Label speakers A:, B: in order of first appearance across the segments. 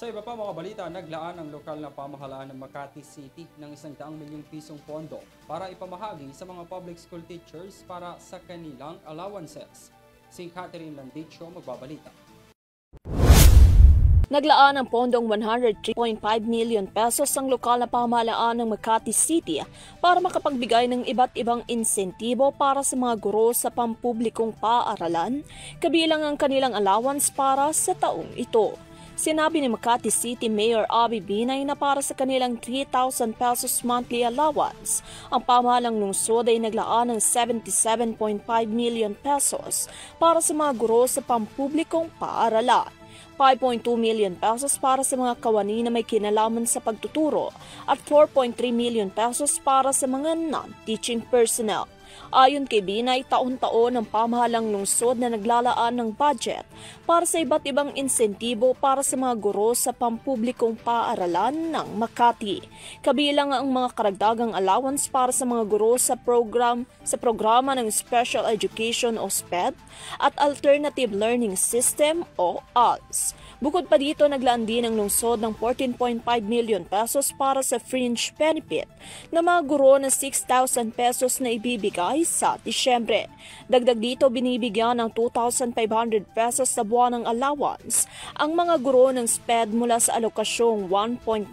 A: Sa iba pa mga balita, naglaan ang lokal na pamahalaan ng Makati City ng 100 milyong pisong pondo para ipamahagi sa mga public school teachers para sa kanilang allowances. Si Catherine Landicho magbabalita.
B: Naglaan ng pondong 103.5 million pesos ang lokal na pamahalaan ng Makati City para makapagbigay ng iba't ibang insentibo para sa mga guro sa pampublikong paaralan, kabilang ang kanilang allowance para sa taong ito. Sinabi ni Makati City Mayor Abby Binay na para sa kanilang 3,000 pesos monthly allowance, ang pamahalang lungsod ay naglaan ng 77.5 million pesos para sa mga guro sa pampublikong paaralan. 5.2 million pesos para sa mga kawani na may kinalaman sa pagtuturo at 4.3 million pesos para sa mga non-teaching personnel. Ayon kay Binay, taon-taon ang pamahalang lungsod na naglalaan ng budget para sa iba't ibang insentibo para sa mga guro sa pampublikong paaralan ng Makati. Kabilang ang mga karagdagang allowance para sa mga guro sa programa ng Special Education o SPED at Alternative Learning System o ALS. Bukod pa dito, naglaan din ang lungsod ng 14.5 million pesos para sa fringe benefit na mga guro na 6,000 pesos na ibibigay sa Disyembre. Dagdag dito, binibigyan ng 2,500 pesos sa buwan ng allowance ang mga guro ng SPED mula sa alokasyong 1.95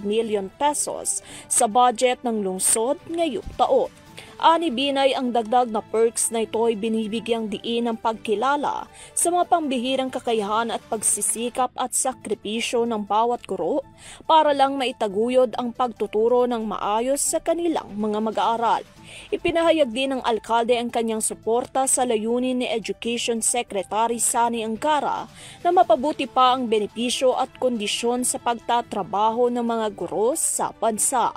B: million pesos sa budget ng lungsod ngayong taon. Ani Binay, ang dagdag na perks na ito ay binibigyang diin ng pagkilala sa mga pambihirang kakayahan at pagsisikap at sakripisyo ng bawat guro para lang maitaguyod ang pagtuturo ng maayos sa kanilang mga mag-aaral. Ipinahayag din ng alkalde ang kanyang suporta sa layunin ni Education Secretary Sani Angara na mapabuti pa ang benepisyo at kondisyon sa pagtatrabaho ng mga guro sa bansa.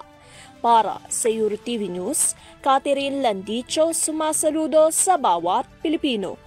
B: Para sa EuroTV News, Catherine Landicho, sumasaludo sa bawat Pilipino.